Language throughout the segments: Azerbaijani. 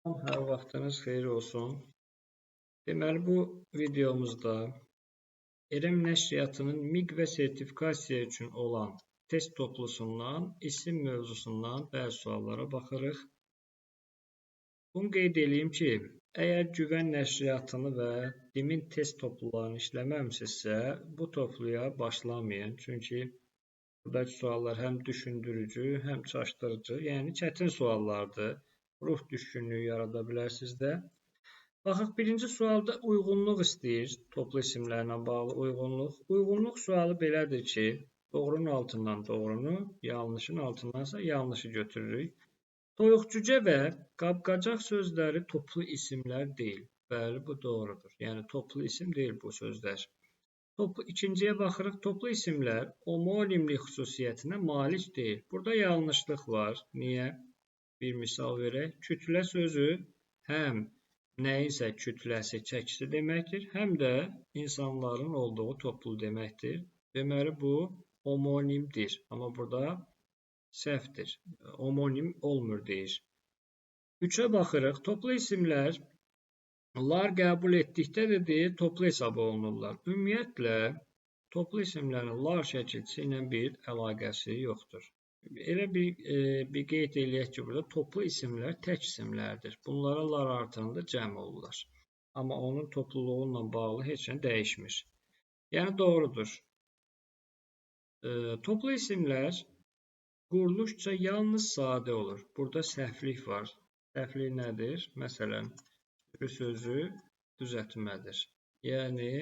Hər vaxtınız xeyir olsun. Deməli, bu videomuzda EREM nəşriyyatının MİQ və sertifikasiya üçün olan test toplusundan, isim mövzusundan bəzi suallara baxırıq. Bunu qeyd edeyim ki, əgər Güvən nəşriyyatını və DİM-in test toplularını işləməmisinizsə, bu topluya başlamayın. Çünki buradakı suallar həm düşündürücü, həm çaşdırıcı, yəni çətin suallardır. Ruh düşkünlüyü yarada bilər sizdə. Baxaq, birinci sualda uyğunluq istəyir. Toplu isimlərlə bağlı uyğunluq. Uyğunluq sualı belədir ki, doğrunun altından doğrunu, yanlışın altındansa yanlışı götürürük. Toyuq-cücə və qab-qacaq sözləri toplu isimlər deyil. Bəli, bu doğrudur. Yəni, toplu isim deyil bu sözlər. İkinciyə baxırıq. Toplu isimlər homonimlik xüsusiyyətinə malik deyil. Burada yanlışlıq var. Niyə? Bir misal verək. Kütlə sözü həm nəyinsə kütləsi, çəkisi deməkdir, həm də insanların olduğu topluluq deməkdir. Deməli, bu homonimdir. Amma burada səhvdir. Homonim olmur deyir. Üçə baxırıq. Toplu isimlər lar qəbul etdikdə də deyir, toplu hesab olunurlar. Ümumiyyətlə, toplu isimlərin lar şəkilçisi ilə bir əlaqəsi yoxdur. Elə bir qeyd eləyək ki, burada toplu isimlər tək isimlərdir. Bunlara lar artanda cəm olurlar. Amma onun topluluğunla bağlı heç nə dəyişmir. Yəni, doğrudur. Toplu isimlər quruluşca yalnız sadə olur. Burada səhvlik var. Səhvlik nədir? Məsələn, sürü sözü düzəltmədir. Yəni,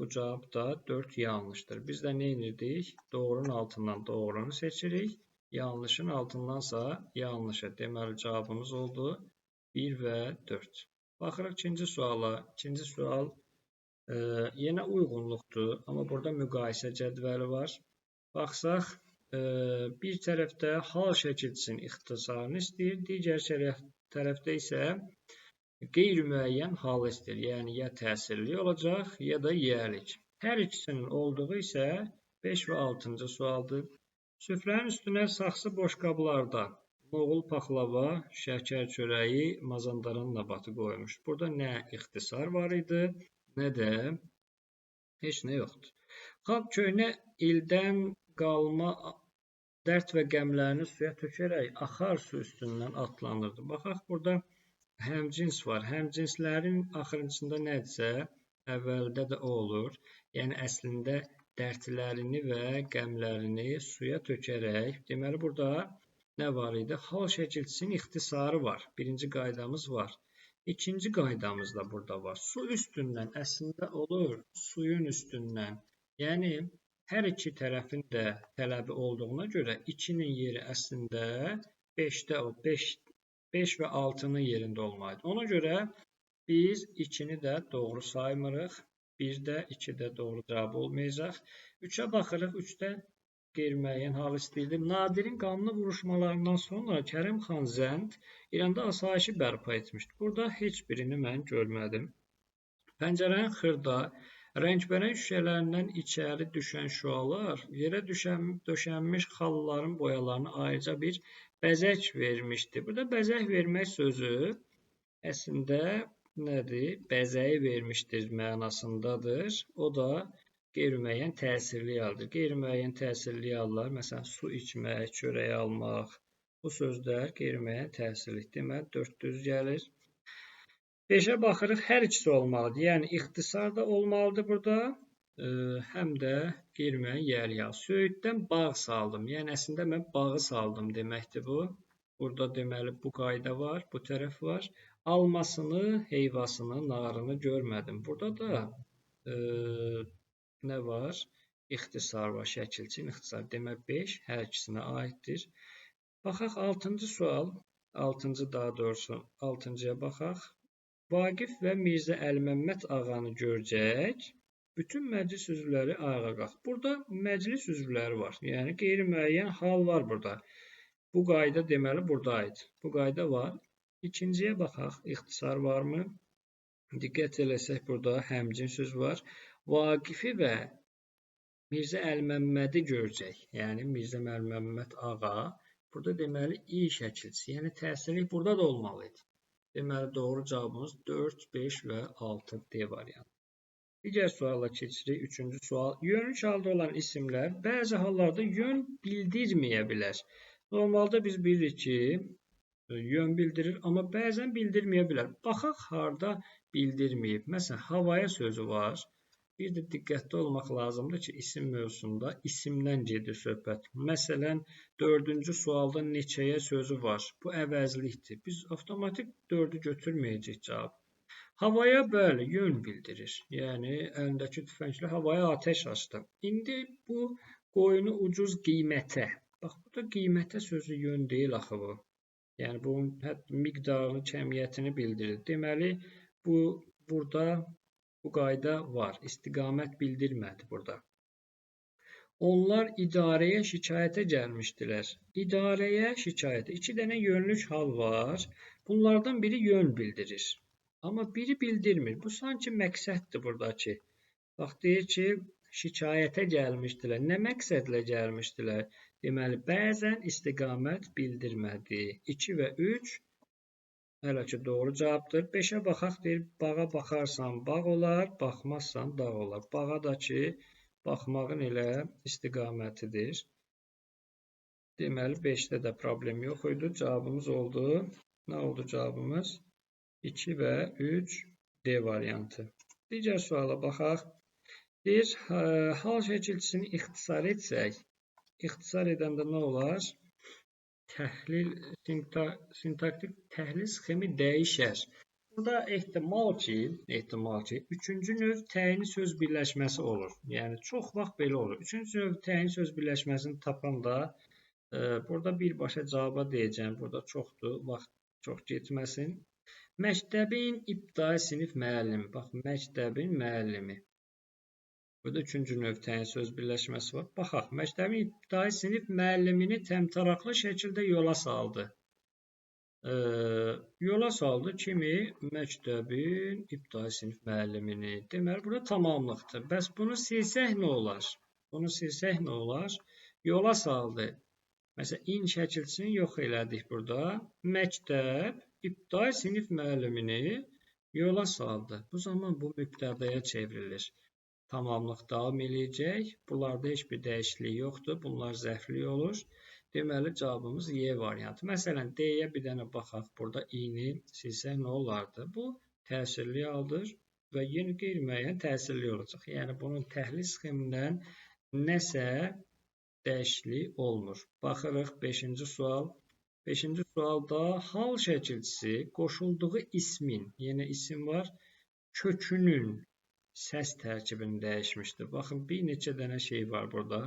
bu cavabda 4 yanlışdır. Biz də nə edirdik? Doğrunun altından doğrunu seçirik. Yanlışın altındansa yanlışı. Deməli, cavabımız oldu 1 və 4. Baxırıq ikinci suala. İkinci sual yenə uyğunluqdur. Amma burada müqayisə cədvəli var. Baxsaq, bir tərəfdə hal şəkilçisinin ixtisarını istəyir. Digər tərəfdə isə qeyri-müəyyən hal istəyir. Yəni, ya təsirli olacaq, ya da yiyəlik. Hər ikisinin olduğu isə 5 və 6-cı sualdır. Süfrənin üstünə saxsı boşqablarda noğul paxlava, şəkər çörəyi, mazandaran nabatı qoymuş. Burada nə ixtisar var idi, nə də heç nə yoxdur. Xalq köhnə ildən qalma dərd və qəmlərini suya tökərək axar su üstündən atlanırdı. Baxaq, burada həmcins var. Həmcinslərin axırıncısında nədirsə, əvvəldə də o olur. Yəni, əslində dərdlərini və qəmlərini suya tökərək. Deməli, burada nə var idi? Hal şəkilçisinin ixtisarı var. Birinci qaydamız var. İkinci qaydamız da burada var. Su üstündən əslində olur, suyun üstündən. Yəni, hər iki tərəfin də tələbi olduğuna görə 2-nin yeri əslində 5 və 6-nın yerində olmalıdır. Ona görə biz 2-ni də doğru saymırıq. 1 də 2 də doğru cavab olmayacaq. 3-ə baxırıq. 3-də qeyri-müəyyən hal istəyildi. Nadirin qanlı vuruşmalarından sonra Kərim xan Zənd İranda asayişi bərpa etmişdir. Burada heç birini mən görmədim. Pəncərənin xırda, rəngbərəng şüşələrindən içəri düşən şüalar yerə döşənmiş xalların boyalarına ayrıca bir bəzək vermişdi. Burada bəzək vermək sözü əslində nədir? Bəzəyi vermişdir mənasındadır. O da qeyri-müəyyən təsirli haldır. Qeyri-müəyyən təsirli hallar, məsələn, su içmək, çörək almaq, bu sözlər qeyri-müəyyən təsirli. Deməli, 4 düz gəlir. 5-ə baxırıq, hər ikisi olmalıdır. Yəni, ixtisar da olmalıdır burada, həm də qeyri-müəyyən yiyəlik hal. Söyüddən bağ saldım. Yəni, əslində mən bağı saldım deməkdir bu. Burada deməli, bu qayda var, bu tərəf var. Almasını, heyvasını, narını görmədim. Burada da nə var? İxtisar var, şəkilçinin ixtisarı. Demək, 5 hər ikisinə aiddir. Baxaq, 6-cı sual. 6-cı daha doğrusu, 6-cıya baxaq. Vaqif və Mirzə Əliməmməd ağanı görəcək. Bütün məclis üzvləri ayağa qalx. Burada məclis üzvləri var. Yəni, qeyri-müəyyən hal var burada. Bu qayda deməli buradaydı. Bu qayda var. İkinciyə baxaq. İxtisar varmı? Diqqət eləsək, burada həmcins söz var. Vaqifi və Mirzə Əliməmmədi görəcək. Yəni, Mirzə Əliməmməd ağa Burada deməli i şəkilçisi, yəni təsirlik burada da olmalıydı. Deməli doğru cavabımız 4, 5 və 6 D variantı. Digər suala keçirik. Üçüncü sual. Yönlük halda olan isimlər bəzi hallarda yön bildirməyə bilər. Normalda biz bilirik ki, yön bildirir, amma bəzən bildirməyə bilər. Baxaq harda bildirməyib. Məsələn, havaya sözü var. Bir də diqqətli olmaq lazımdır ki, isim mövzusunda isimdən gedir söhbət. Məsələn, 4-cü sualda neçəyə sözü var. Bu əvəzlikdir. Biz avtomatik 4-ü götürməyəcəyik cavab. Havaya bəli, yön bildirir. Yəni, əlindəki tüfənglə havaya atəş açdı. İndi bu qoyunu ucuz qiymətə. Bax, burada qiymətə sözü yön deyil axı bu. Yəni, bunun miqdarını, kəmiyyətini bildirir. Deməli, burada bu qayda var. İstiqamət bildirmədi burada. Onlar idarəyə şikayətə gəlmişdilər. İdarəyə şikayətə. 2 dənə yönlük hal var. Bunlardan biri yön bildirir. Amma biri bildirmir. Bu sanki məqsəddir buradakı. Bax, deyir ki, şikayətə gəlmişdilər. Nə məqsədlə gəlmişdilər? Deməli, bəzən istiqamət bildirmədi. 2 və 3 hələ ki doğru cavabdır. 5-ə baxaq, deyir, bağa baxarsan bağ olar, baxmazsan dağ olar. Bağa da ki, baxmağın elə istiqamətidir. Deməli, 5-də də problem yox idi. Cavabımız oldu. Nə oldu cavabımız? 2 və 3 D variantı. Digər suala baxaq. Deyir, hal şəkilçisini ixtisar etsək, ixtisar edəndə nə olar? Təhlil, sintaktik təhlil sxemi dəyişər. Burada ehtimal ki, üçüncü növ təyini söz birləşməsi olur. Yəni, çox vaxt belə olur. Üçüncü növ təyini söz birləşməsini tapanda, burada birbaşa cavaba deyəcəm. Burada çoxdur, vaxt çox getməsin. Məktəbin ibtidai sinif müəllimi. Bax, məktəbin müəllimi. Burada üçüncü növ təyin söz birləşməsi var. Baxaq, məktəbin ibtidai sinif müəllimini təmtəraqlı şəkildə yola saldı. Yola saldı kimi? Məktəbin ibtidai sinif müəllimini. Deməli, burada tamamlıqdır. Bəs bunu silsək nə olar? Bunu silsək nə olar? Yola saldı. Məsələn, in şəkilçisini yox elədik burada. Məktəb ibtidai sinif müəllimini yola saldı. Bu zaman bu mübtədaya çevrilir. Tamamlıq davam eləyəcək. Bunlarda heç bir dəyişiklik yoxdur. Bunlar zərfli olur. Deməli, cavabımız Y variantı. Məsələn, D-yə bir dənə baxaq. Burada i-ni silsək nə olardı? Bu təsirli haldır və yenə qeyri-müəyyən təsirli olacaq. Yəni, bunun təhlil sxemindən nəsə dəyişiklik olmur. Baxırıq 5-ci sual. 5-ci sualda hal şəkilçisi qoşulduğu ismin, yenə isim var, kökünün səs tərkibini dəyişmişdir. Baxın, bir neçə dənə şey var burada.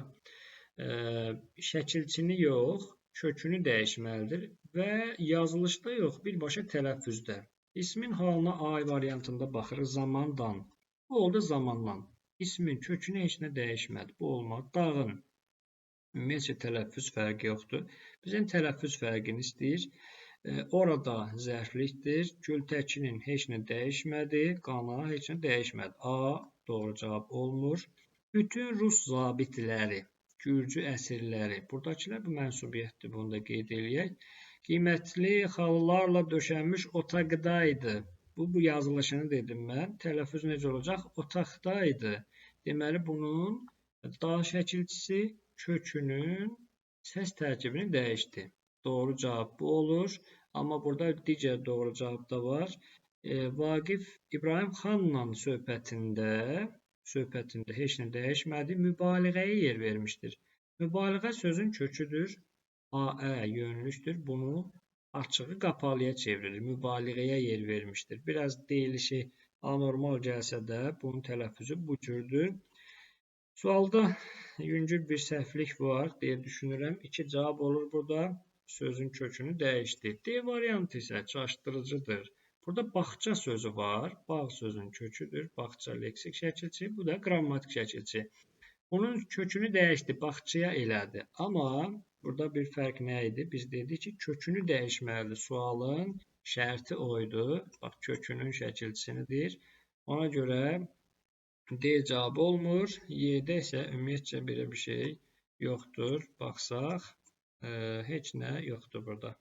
Şəkilçini yox, kökünü dəyişməlidir və yazılışda yox, birbaşa tələffüzdə. İsmin halına A variantında baxırıq, zamandan. Bu oldu zamandan. İsmin kökünü heç nə dəyişmədi. Bu olmaz. Dağın. Ümumiyyətcə tələffüz fərqi yoxdur. Bizim tələffüz fərqini istəyir. Orada zərflikdir. Gültəkinin heç nə dəyişmədi. Qana heç nə dəyişmədi. A doğru cavab olmur. Bütün Rus zabitləri, Gürcü əsirləri. Buradakılar bu mənsubiyyətdir. Bunu da qeyd eləyək. Qiymətli xalılarla döşənmiş otaqdaydı. Bu yazılışını dedim mən. Tələffüz necə olacaq? Otaqdaydı. Deməli, bunun da şəkilçisi kökünün səs tərkibini dəyişdi. Doğru cavab bu olur. Amma burada digər doğru cavab da var. Vaqif İbrahim xanla söhbətində heç nə dəyişmədi. Mübaliğəyə yer vermişdir. Mübaliğə sözün köküdür. A-ə yönlükdür. Bunu açığı qapalıya çevrilir. Mübaliğəyə yer vermişdir. Biraz deyilişi anormal gəlsə də bunun tələffüzü bu cürdür. Sualda yüngül bir səhvlik var deyə düşünürəm. 2 cavab olur burada. Sözün kökünü dəyişdi. D variantı isə çaşdırıcıdır. Burada bağça sözü var. Bağ sözün köküdür. Bağça leksik şəkilçi. Bu da qrammatik şəkilçi. Onun kökünü dəyişdi. Bağçaya elədi. Amma burada bir fərq nə idi? Biz dedik ki, kökünü dəyişməlidir. Sualın şərti oydu. Bax, kökünün şəkilçisini deyir. Ona görə D cavabı olmur. Y-də isə ümumiyyətcə belə bir şey yoxdur. Baxsaq, Heç nə yoxdur burada.